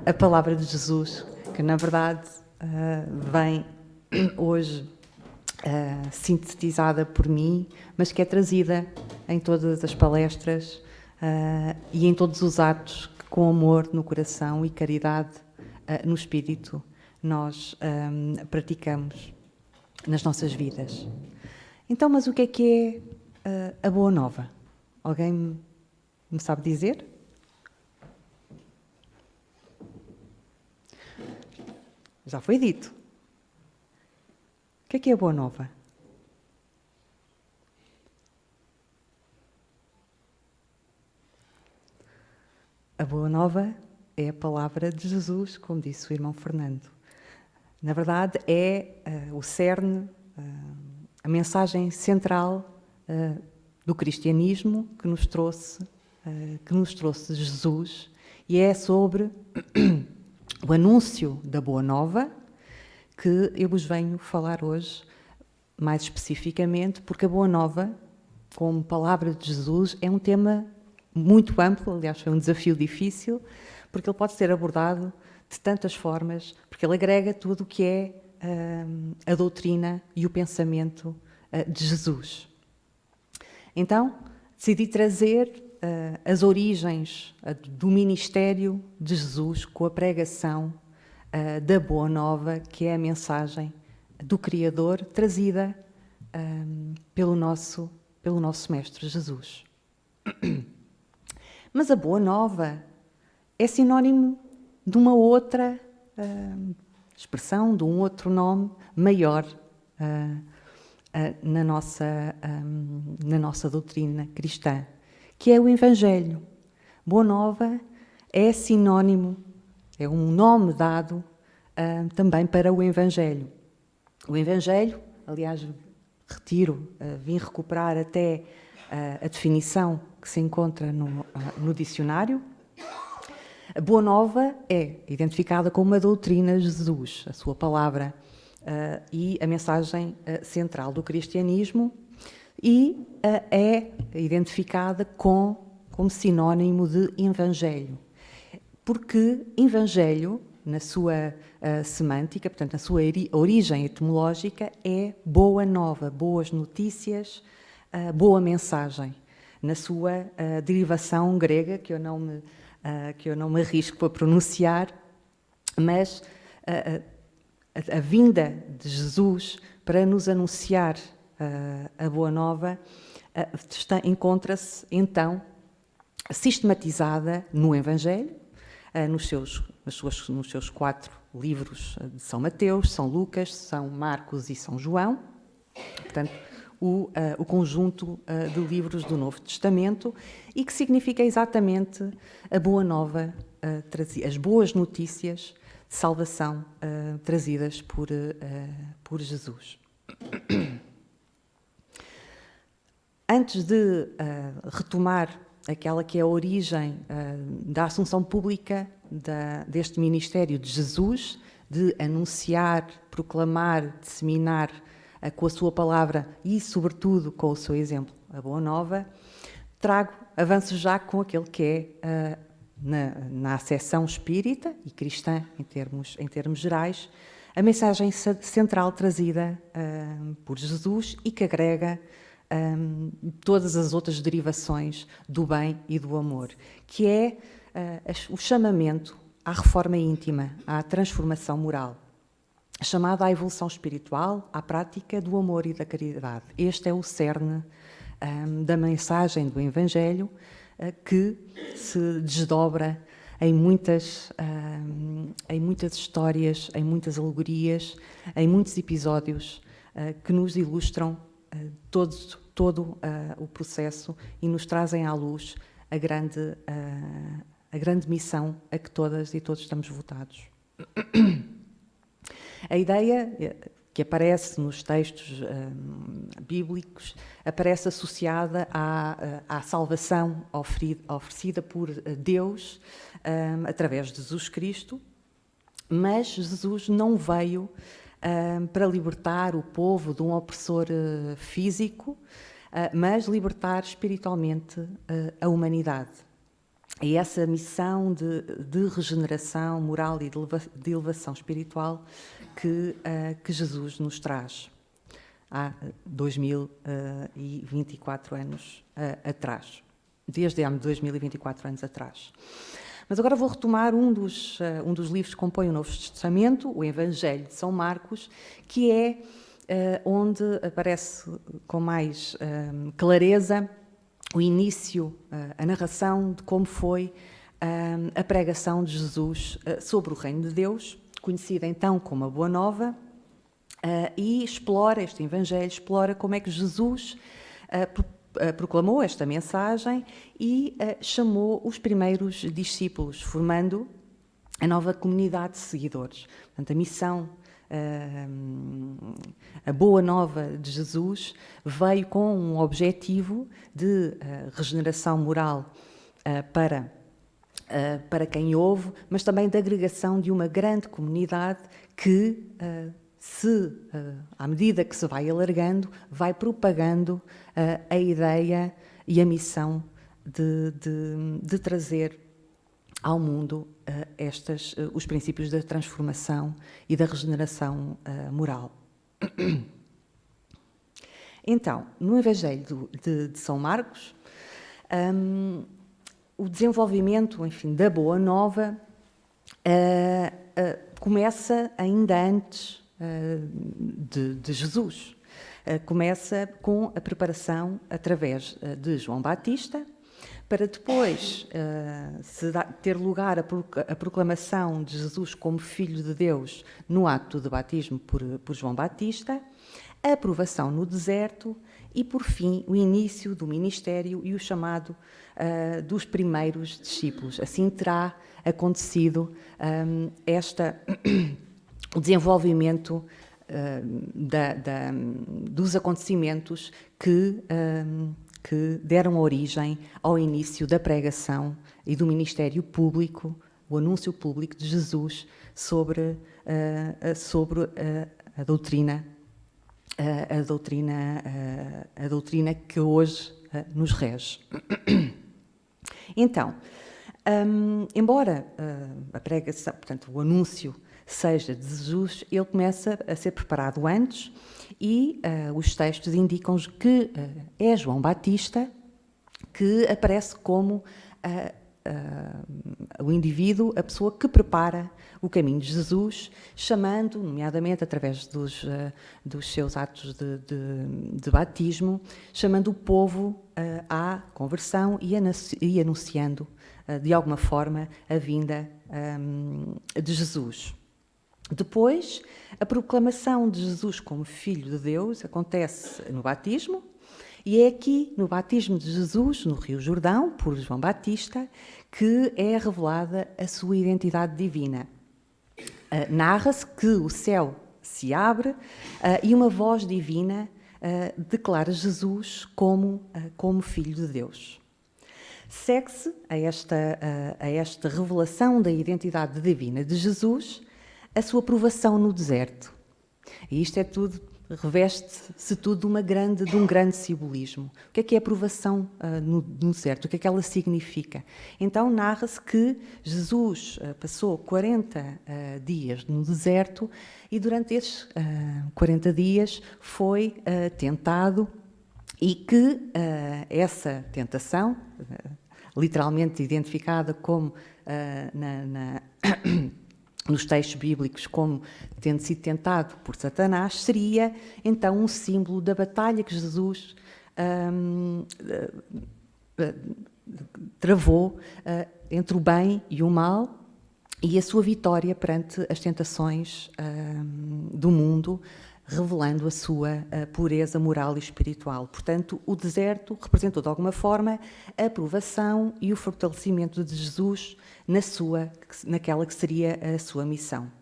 a palavra de Jesus, que na verdade vem hoje sintetizada por mim, mas que é trazida em todas as palestras e em todos os atos que, com amor no coração e caridade no espírito, nós praticamos nas nossas vidas. Então, mas o que é a Boa Nova? Alguém me sabe dizer? Já foi dito. O que é a Boa Nova? A Boa Nova é a palavra de Jesus, como disse o irmão Fernando. Na verdade, é o cerne, a mensagem central do cristianismo que nos trouxe Jesus, e é sobre o anúncio da Boa Nova que eu vos venho falar hoje, mais especificamente, porque a Boa Nova, como palavra de Jesus, é um tema muito amplo, aliás, foi um desafio difícil, porque ele pode ser abordado de tantas formas, porque ele agrega tudo o que é a doutrina e o pensamento de Jesus. Então, decidi trazer as origens do ministério de Jesus com a pregação da Boa Nova, que é a mensagem do Criador trazida pelo nosso Mestre Jesus. Mas a Boa Nova é sinónimo de uma outra expressão, de um outro nome maior na nossa doutrina cristã, que é o Evangelho. Boa Nova é sinónimo, é um nome dado também para o Evangelho. O Evangelho, aliás, vim recuperar até a definição que se encontra no dicionário. A Boa Nova é identificada como uma doutrina de Jesus, a sua palavra, e a mensagem central do cristianismo, e é identificada como sinónimo de Evangelho. Porque Evangelho, na sua semântica, portanto, na sua origem etimológica, é boa nova, boas notícias, boa mensagem. Na sua derivação grega, que eu não me arrisco a pronunciar, mas a vinda de Jesus para nos anunciar a Boa Nova encontra-se, então, sistematizada no Evangelho, nos seus 4 livros de São Mateus, São Lucas, São Marcos e São João, portanto, o conjunto de livros do Novo Testamento, e que significa exatamente a Boa Nova, as boas notícias de salvação trazidas por Jesus. Antes de retomar aquela que é a origem da assunção pública deste ministério de Jesus, de anunciar, proclamar, disseminar com a sua palavra e, sobretudo, com o seu exemplo, a Boa Nova, avanço já com aquele que é, na acessão espírita e cristã, em termos gerais, a mensagem central trazida por Jesus e que agrega todas as outras derivações do bem e do amor, que é o chamamento à reforma íntima, à transformação moral, chamada à evolução espiritual, à prática do amor e da caridade. Este é o cerne da mensagem do Evangelho, que se desdobra em muitas histórias, em muitas alegorias, em muitos episódios que nos ilustram todo o processo e nos trazem à luz a grande missão a que todas e todos estamos votados. A ideia que aparece nos textos bíblicos aparece associada à salvação oferecida por Deus através de Jesus Cristo, mas Jesus não veio para libertar o povo de um opressor físico, mas libertar espiritualmente a humanidade. é essa missão de regeneração moral e de elevação espiritual que Jesus nos traz há 2024 anos atrás, desde há 2024 anos atrás. Mas agora vou retomar um dos livros que compõem o Novo Testamento, o Evangelho de São Marcos, que é onde aparece com mais clareza o início, a narração de como foi a pregação de Jesus sobre o Reino de Deus, conhecida então como a Boa Nova, e este Evangelho explora como é que Jesus proclamou esta mensagem e chamou os primeiros discípulos, formando a nova comunidade de seguidores. Portanto, a missão, a Boa Nova de Jesus veio com um objetivo de regeneração moral para quem ouve, mas também de agregação de uma grande comunidade que, à medida que se vai alargando, vai propagando a ideia e a missão de trazer ao mundo os princípios da transformação e da regeneração moral. Então, no Evangelho de São Marcos, o desenvolvimento, enfim, da Boa Nova começa ainda antes de Jesus. Começa com a preparação através de João Batista, para depois ter lugar a proclamação de Jesus como Filho de Deus no ato de batismo por João Batista, a aprovação no deserto e, por fim, o início do ministério e o chamado dos primeiros discípulos. Assim terá acontecido o desenvolvimento dos acontecimentos que deram origem ao início da pregação e do ministério público, o anúncio público de Jesus sobre a doutrina que hoje nos rege. Então, embora a pregação, portanto, o anúncio seja de Jesus, ele começa a ser preparado antes e os textos indicam-nos que é João Batista que aparece como o indivíduo, a pessoa que prepara o caminho de Jesus, chamando, nomeadamente através dos seus atos de batismo, chamando o povo à conversão e anunciando, de alguma forma, a vinda de Jesus. Depois, a proclamação de Jesus como Filho de Deus acontece no batismo, e é aqui, no batismo de Jesus, no Rio Jordão, por João Batista, que é revelada a sua identidade divina. Narra-se que o céu se abre e uma voz divina declara Jesus como Filho de Deus. Segue-se a esta revelação da identidade divina de Jesus a sua provação no deserto. E isto é tudo, reveste-se tudo de um grande simbolismo. O que é a provação no deserto? O que é que ela significa? Então, narra-se que Jesus passou 40 dias no deserto e durante esses 40 dias foi tentado e que essa tentação, literalmente identificada como nos textos bíblicos como tendo sido tentado por Satanás, seria então um símbolo da batalha que Jesus travou entre o bem e o mal e a sua vitória perante as tentações do mundo, revelando a sua pureza moral e espiritual. Portanto, o deserto representou de alguma forma a provação e o fortalecimento de Jesus naquela que seria a sua missão.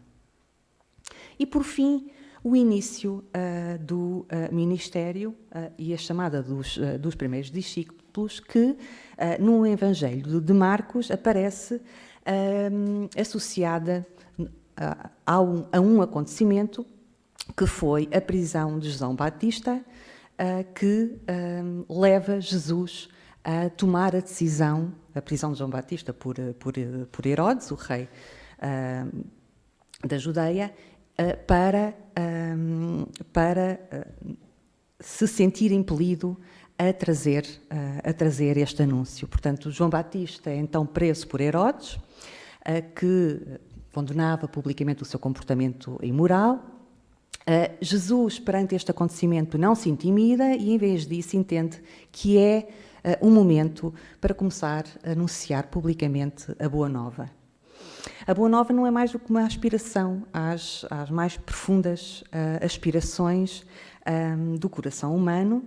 E, por fim, o início do ministério e a chamada dos primeiros discípulos, que no Evangelho de Marcos aparece associada a um acontecimento que foi a prisão de João Batista, que leva Jesus a tomar a decisão, a prisão de João Batista por Herodes, o rei da Judeia, para se sentir impelido a trazer este anúncio. Portanto, João Batista é então preso por Herodes, que condenava publicamente o seu comportamento imoral. Jesus, perante este acontecimento, não se intimida e, em vez disso, entende que é um momento para começar a anunciar publicamente a Boa Nova. A Boa Nova não é mais do que uma aspiração às mais profundas aspirações do coração humano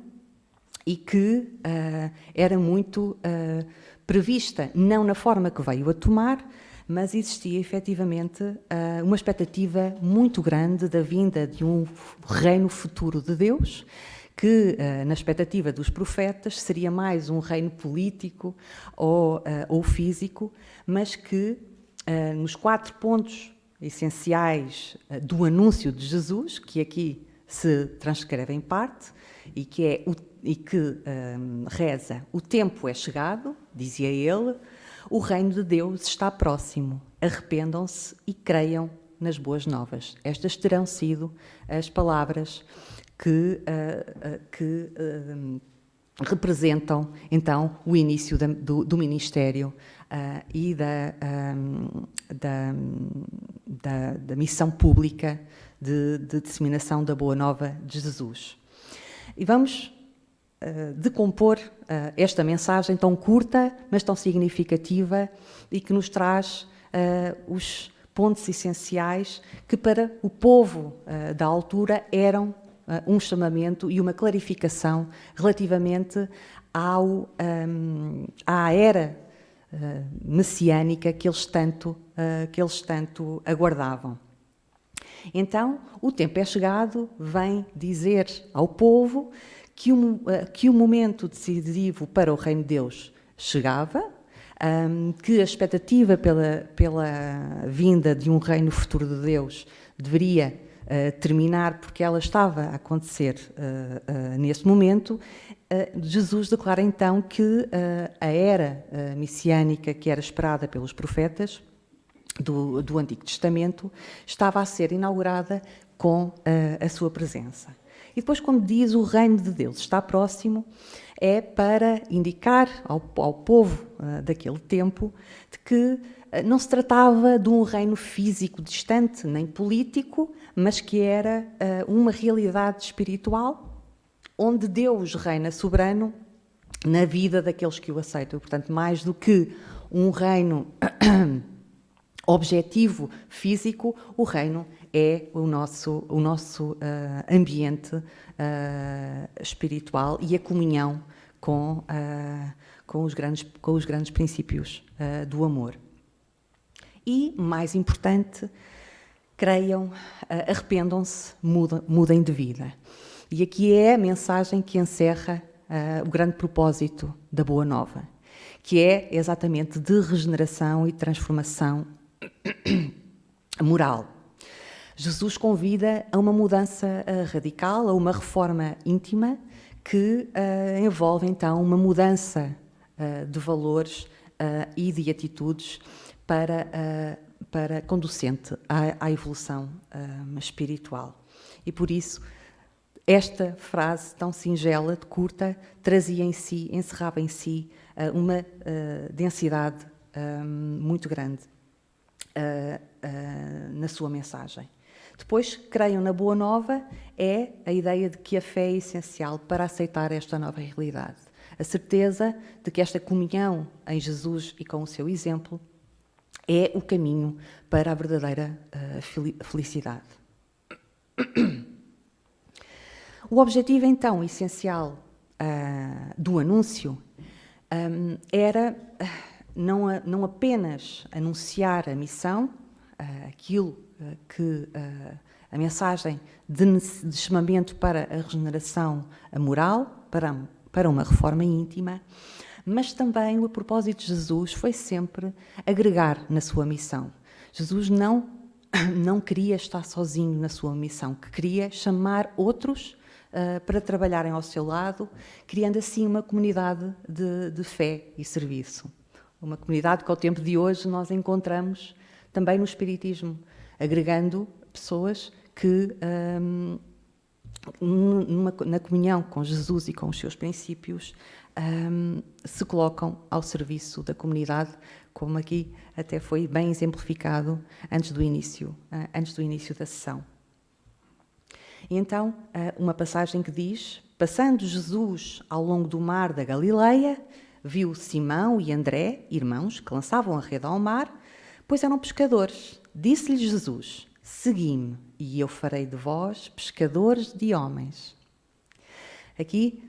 e que era muito prevista, não na forma que veio a tomar, mas existia efetivamente uma expectativa muito grande da vinda de um reino futuro de Deus, que, na expectativa dos profetas, seria mais um reino político ou físico, mas que, nos 4 pontos essenciais do anúncio de Jesus, que aqui se transcreve em parte, e que reza: o tempo é chegado, dizia ele, o reino de Deus está próximo, arrependam-se e creiam nas boas novas. Estas terão sido as palavras que representam, então, o início do ministério e da missão pública de disseminação da Boa Nova de Jesus. E vamos decompor esta mensagem tão curta, mas tão significativa e que nos traz os pontos essenciais que para o povo da altura eram um chamamento e uma clarificação relativamente à era messiânica que eles tanto aguardavam. Então, o tempo é chegado, vem dizer ao povo que o momento decisivo para o reino de Deus chegava, que a expectativa pela vinda de um reino futuro de Deus deveria terminar, porque ela estava a acontecer nesse momento. Jesus declara então que a era messiânica que era esperada pelos profetas do Antigo Testamento estava a ser inaugurada com a sua presença. E depois, quando diz o reino de Deus está próximo, é para indicar ao povo daquele tempo de que não se tratava de um reino físico distante, nem político, mas que era uma realidade espiritual, onde Deus reina soberano na vida daqueles que o aceitam. Portanto, mais do que um reino objetivo físico, o reino é o nosso ambiente espiritual e a comunhão com os grandes princípios do amor. E, mais importante, creiam, arrependam-se, mudem de vida. E aqui é a mensagem que encerra o grande propósito da Boa Nova, que é exatamente de regeneração e transformação moral. Jesus convida a uma mudança radical, a uma reforma íntima que envolve então uma mudança de valores e de atitudes para conducente à evolução espiritual. E por isso esta frase tão singela, curta, trazia em si, encerrava em si uma densidade muito grande na sua mensagem. Depois, creiam na Boa Nova, é a ideia de que a fé é essencial para aceitar esta nova realidade. A certeza de que esta comunhão em Jesus e com o seu exemplo é o caminho para a verdadeira felicidade. O objetivo, então, essencial do anúncio era não apenas anunciar a missão, aquilo que a mensagem de chamamento para a regeneração moral, para uma reforma íntima, mas também o propósito de Jesus foi sempre agregar na sua missão. Jesus não queria estar sozinho na sua missão, que queria chamar outros para trabalharem ao seu lado, criando assim uma comunidade de fé e serviço. Uma comunidade que ao tempo de hoje nós encontramos também no Espiritismo, agregando pessoas que, na comunhão com Jesus e com os seus princípios, se colocam ao serviço da comunidade, como aqui até foi bem exemplificado antes do início da sessão. E então, uma passagem que diz: passando Jesus ao longo do mar da Galileia, viu Simão e André, irmãos, que lançavam a rede ao mar, pois eram pescadores. Disse-lhes Jesus: segui-me, e eu farei de vós pescadores de homens. Aqui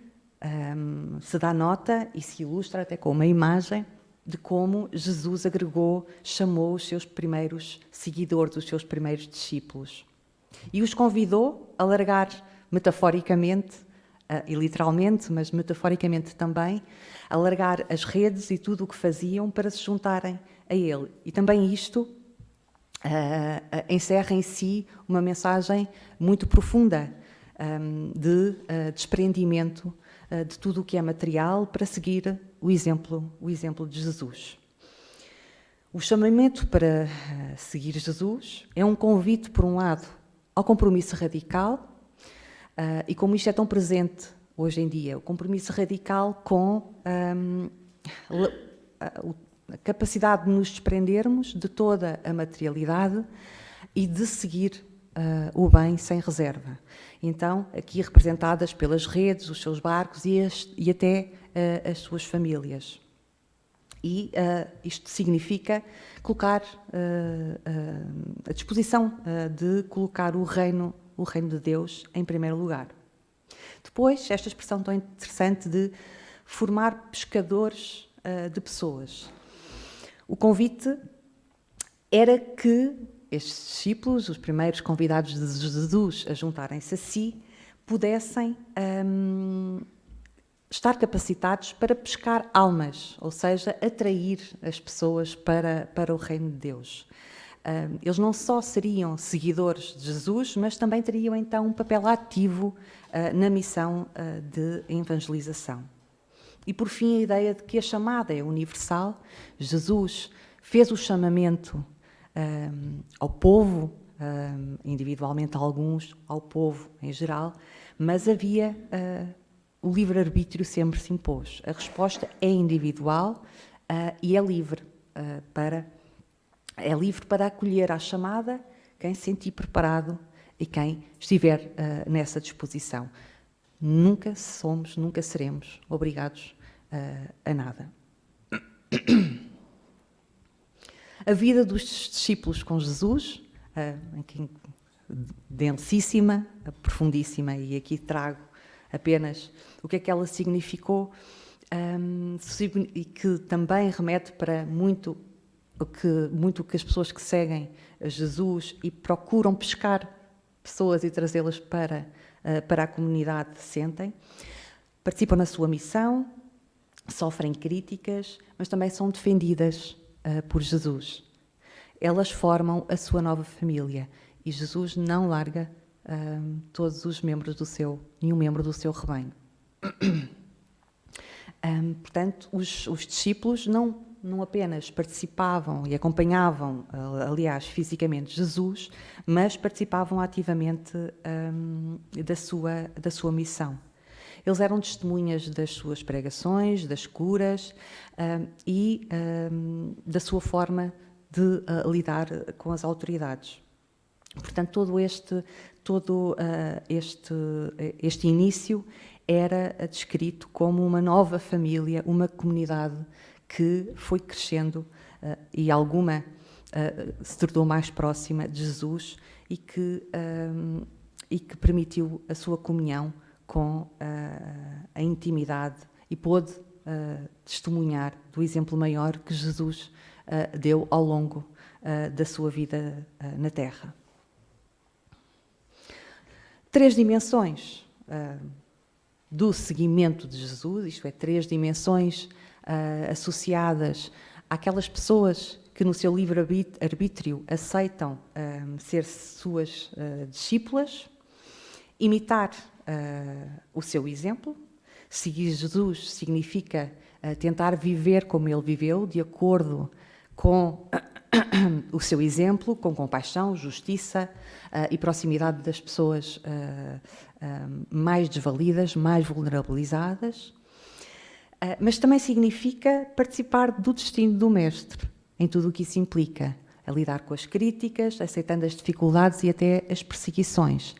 se dá nota e se ilustra até com uma imagem de como Jesus chamou os seus primeiros seguidores, os seus primeiros discípulos. E os convidou a largar metaforicamente, e literalmente, mas metaforicamente também, a largar as redes e tudo o que faziam para se juntarem a Ele. E também isto encerra em si uma mensagem muito profunda de desprendimento de tudo o que é material para seguir o exemplo de Jesus. O chamamento para seguir Jesus é um convite, por um lado, ao compromisso radical, e como isto é tão presente hoje em dia, o compromisso radical com a capacidade de nos desprendermos de toda a materialidade e de seguir o bem sem reserva. Então, aqui representadas pelas redes, os seus barcos e até as suas famílias. E isto significa colocar a disposição de colocar o reino de Deus em primeiro lugar. Depois, esta expressão tão interessante de formar pescadores de pessoas. O convite era que estes discípulos, os primeiros convidados de Jesus a juntarem-se a si, pudessem estar capacitados para pescar almas, ou seja, atrair as pessoas para o reino de Deus. Eles não só seriam seguidores de Jesus, mas também teriam então um papel ativo na missão de evangelização. E por fim, a ideia de que a chamada é universal. Jesus fez o chamamento ao povo, individualmente a alguns, ao povo em geral, mas havia o livre-arbítrio sempre se impôs. A resposta é individual e é livre para acolher à chamada quem se sentir preparado e quem estiver nessa disposição. Nunca somos, nunca seremos obrigados a nada. A vida dos discípulos com Jesus, densíssima, profundíssima, e aqui trago apenas o que é que ela significou, e que também remete para muito que as pessoas que seguem a Jesus e procuram pescar pessoas e trazê-las para a comunidade sentem. Participam na sua missão, sofrem críticas, mas também são defendidas por Jesus. Elas formam a sua nova família e Jesus não larga todos os membros nenhum membro do seu rebanho. Portanto, os discípulos não apenas participavam e acompanhavam, aliás, fisicamente Jesus, mas participavam ativamente da sua missão. Eles eram testemunhas das suas pregações, das curas e da sua forma de lidar com as autoridades. Portanto, todo este início era descrito como uma nova família, uma comunidade que foi crescendo e alguma se tornou mais próxima de Jesus e que permitiu a sua comunhão com a intimidade e pôde testemunhar do exemplo maior que Jesus deu ao longo da sua vida na Terra. 3 dimensões do seguimento de Jesus, isto é, 3 dimensões associadas àquelas pessoas que no seu livre-arbítrio aceitam ser suas discípulas, imitar o seu exemplo. Seguir Jesus significa tentar viver como ele viveu, de acordo com o seu exemplo, com compaixão, justiça e proximidade das pessoas mais desvalidas, mais vulnerabilizadas. Mas também significa participar do destino do Mestre, em tudo o que isso implica, a lidar com as críticas, aceitando as dificuldades e até as perseguições,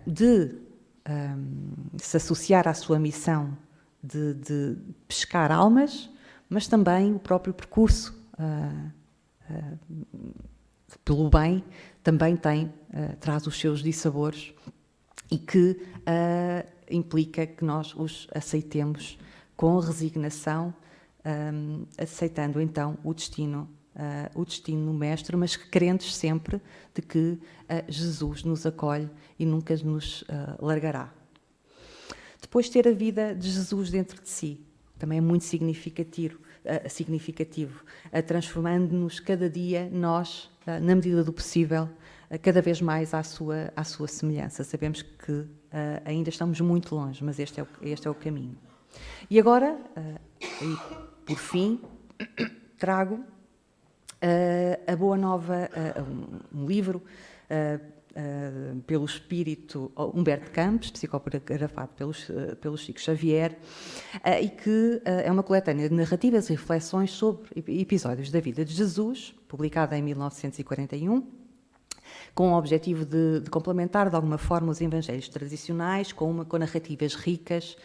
de se associar à sua missão de pescar almas, mas também o próprio percurso pelo bem também traz os seus dissabores e que implica que nós os aceitemos com resignação, aceitando então o destino do Mestre, mas crentes sempre de que Jesus nos acolhe e nunca nos largará. Depois, ter a vida de Jesus dentro de si também é muito significativo, transformando-nos cada dia, nós, na medida do possível, cada vez mais à sua semelhança. Sabemos que ainda estamos muito longe, mas este é o caminho. E agora, por fim, trago a Boa Nova, um livro pelo espírito Humberto Campos, psicografado pelo Chico Xavier, e que é uma coletânea de narrativas e reflexões sobre episódios da vida de Jesus, publicada em 1941, com o objetivo de complementar de alguma forma os evangelhos tradicionais, com narrativas ricas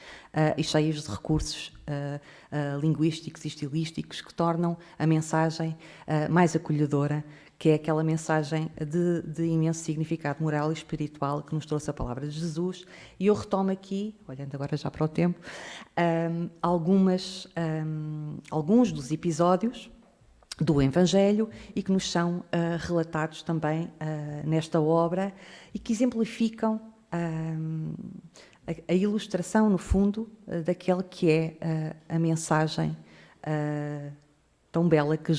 e cheias de recursos linguísticos e estilísticos que tornam a mensagem mais acolhedora, que é aquela mensagem de imenso significado moral e espiritual que nos trouxe a palavra de Jesus. E eu retomo aqui, olhando agora já para o tempo, alguns dos episódios do Evangelho e que nos são relatados também nesta obra e que exemplificam a ilustração, no fundo, daquele que é a mensagem tão bela que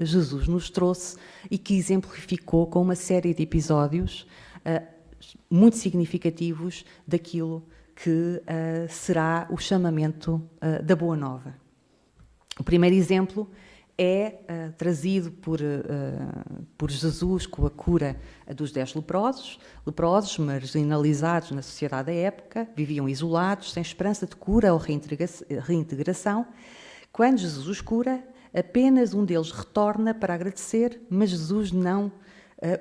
Jesus nos trouxe e que exemplificou com uma série de episódios muito significativos daquilo que será o chamamento da Boa Nova. O primeiro exemplo é trazido por Jesus com a cura dos 10 leprosos marginalizados na sociedade da época, viviam isolados, sem esperança de cura ou reintegração. Quando Jesus os cura, apenas um deles retorna para agradecer, mas Jesus não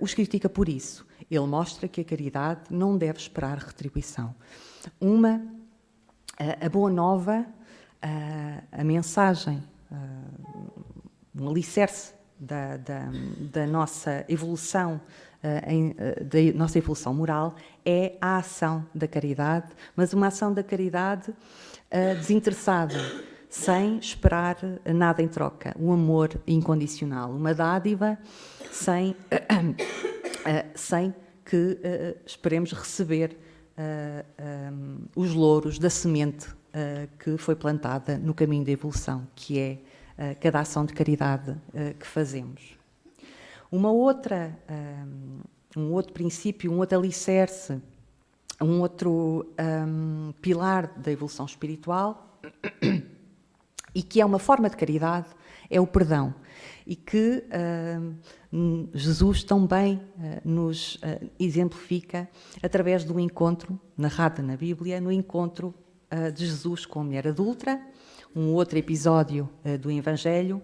os critica por isso. Ele mostra que a caridade não deve esperar retribuição. A Boa Nova, a mensagem, um alicerce da nossa evolução, da nossa evolução moral, é a ação da caridade, mas uma ação da caridade desinteressada, sem esperar nada em troca, um amor incondicional, uma dádiva sem que esperemos receber os louros da semente que foi plantada no caminho da evolução, que é cada ação de caridade que fazemos. Um outro princípio, um outro alicerce, um outro pilar da evolução espiritual e que é uma forma de caridade, é o perdão. E que Jesus também nos exemplifica através do encontro, narrado na Bíblia, no encontro de Jesus com a mulher adúltera, um outro episódio do Evangelho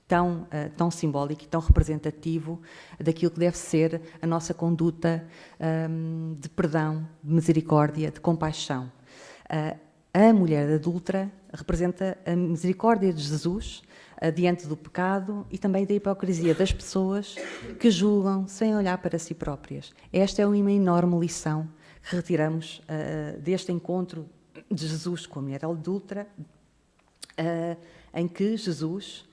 tão simbólico e tão representativo daquilo que deve ser a nossa conduta de perdão, de misericórdia, de compaixão. A mulher adúltera representa a misericórdia de Jesus diante do pecado e também da hipocrisia das pessoas que julgam sem olhar para si próprias. Esta é uma enorme lição que retiramos deste encontro de Jesus com a mulher adúltera, em que Jesus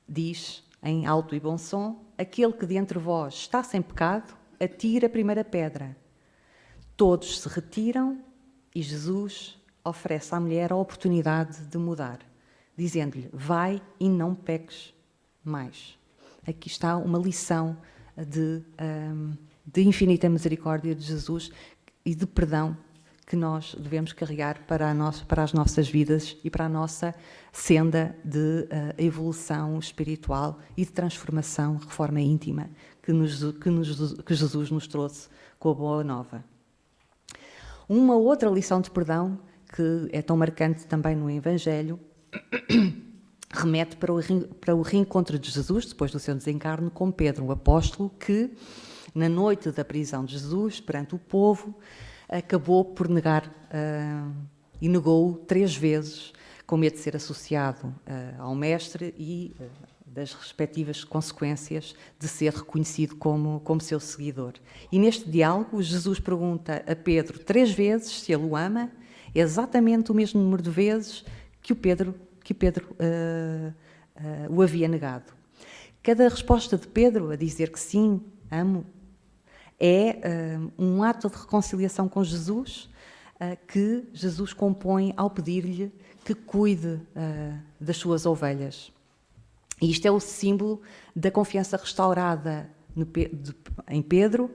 diz em alto e bom som: aquele que dentre vós está sem pecado, atira a primeira pedra. Todos se retiram e Jesus oferece à mulher a oportunidade de mudar, dizendo-lhe: vai e não peques mais. Aqui está uma lição de infinita misericórdia de Jesus, e de perdão que nós devemos carregar para as nossas vidas e para a nossa senda de evolução espiritual e de transformação, reforma íntima que Jesus nos trouxe com a Boa Nova. Uma outra lição de perdão, que é tão marcante também no Evangelho, remete para o reencontro de Jesus, depois do seu desencarne, com Pedro, o apóstolo, que, na noite da prisão de Jesus, perante o povo, acabou por negar e negou-o 3 vezes, com medo de ser associado ao mestre e das respectivas consequências de ser reconhecido como seu seguidor. E neste diálogo, Jesus pergunta a Pedro 3 vezes se ele o ama, exatamente o mesmo número de vezes que Pedro o havia negado. Cada resposta de Pedro a dizer que sim, amo, é um ato de reconciliação com Jesus que Jesus compõe ao pedir-lhe que cuide das suas ovelhas. E isto é o símbolo da confiança restaurada em Pedro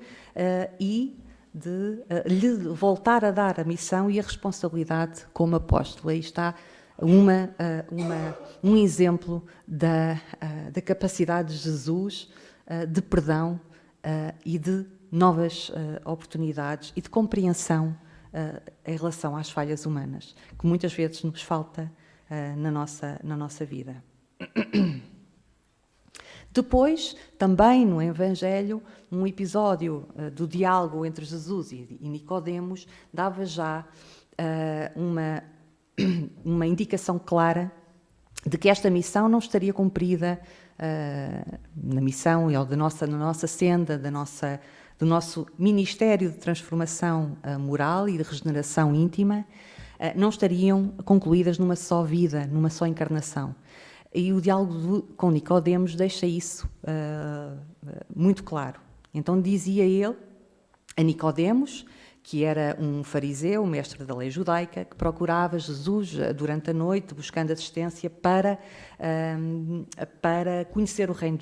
e de lhe voltar a dar a missão e a responsabilidade como apóstolo. Aí está um exemplo da capacidade de Jesus de perdão e de novas oportunidades e de compreensão em relação às falhas humanas, que muitas vezes nos falta na nossa vida. Depois, também no Evangelho, um episódio do diálogo entre Jesus e Nicodemos dava já uma indicação clara de que esta missão não estaria cumprida na missão ou na nossa senda, do nosso ministério de transformação moral e de regeneração íntima, não estariam concluídas numa só vida, numa só encarnação. E o diálogo com Nicodemos deixa isso muito claro. Então dizia ele a Nicodemos, que era um fariseu, mestre da lei judaica, que procurava Jesus durante a noite, buscando assistência para conhecer o reino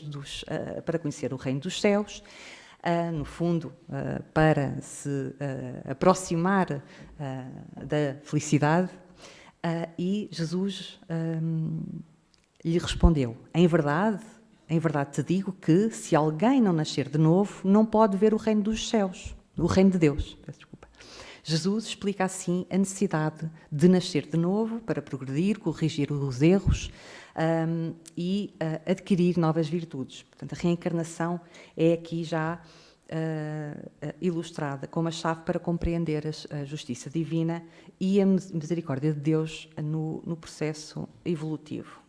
dos céus, no fundo, para se aproximar da felicidade, e Jesus lhe respondeu: em verdade te digo que, se alguém não nascer de novo, não pode ver o reino dos céus, o reino de Deus. Peço desculpa. Jesus explica assim a necessidade de nascer de novo para progredir, corrigir os erros e adquirir novas virtudes. Portanto, a reencarnação é aqui já ilustrada como a chave para compreender a justiça divina e a misericórdia de Deus no processo evolutivo.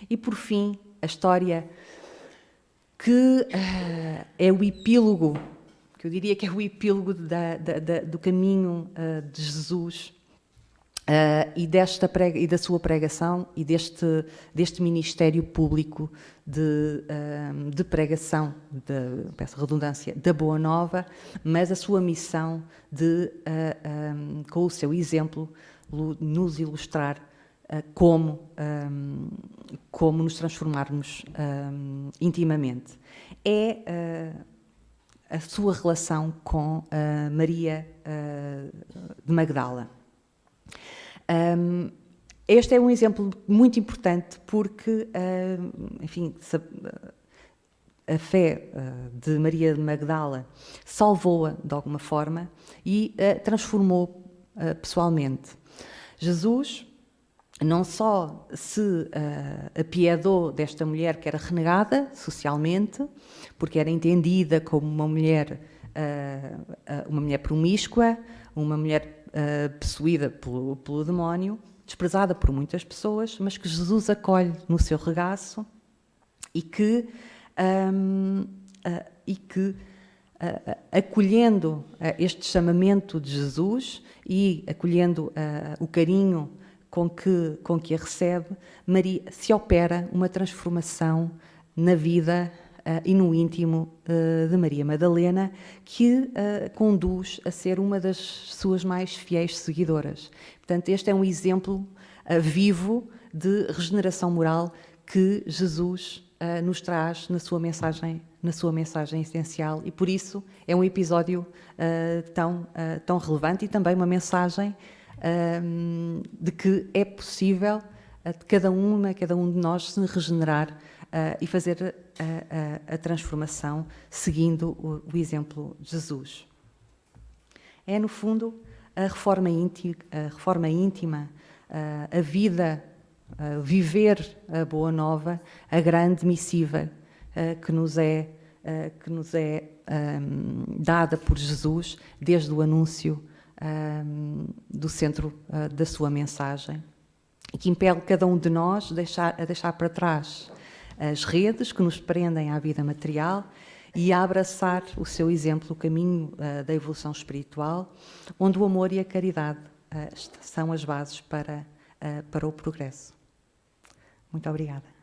E, por fim, a história que é o epílogo, que eu diria que é o epílogo do caminho de Jesus e da sua pregação e deste ministério público de pregação, peço redundância, da Boa Nova, mas a sua missão de, com o seu exemplo, nos ilustrar como nos transformarmos intimamente. É a sua relação com Maria de Magdala. Este é um exemplo muito importante porque, enfim, a fé de Maria de Magdala salvou-a de alguma forma e a transformou pessoalmente. Jesus não só se apiedou desta mulher que era renegada socialmente, porque era entendida como uma mulher promíscua, uma mulher possuída pelo demónio, desprezada por muitas pessoas, mas que Jesus acolhe no seu regaço e que acolhendo este chamamento de Jesus e acolhendo o carinho com que a recebe, Maria, se opera uma transformação na vida e no íntimo de Maria Madalena, que conduz a ser uma das suas mais fiéis seguidoras. Portanto, este é um exemplo vivo de regeneração moral que Jesus nos traz na sua mensagem essencial, e por isso é um episódio tão relevante, e também uma mensagem de que é possível cada um de nós se regenerar e fazer a transformação seguindo o exemplo de Jesus. É, no fundo, a reforma íntima, a vida, viver a Boa Nova, a grande missiva que nos é dada por Jesus desde o anúncio do centro da sua mensagem, e que impele cada um de nós a deixar para trás as redes que nos prendem à vida material e a abraçar o seu exemplo, o caminho da evolução espiritual, onde o amor e a caridade são as bases para o progresso. Muito obrigada.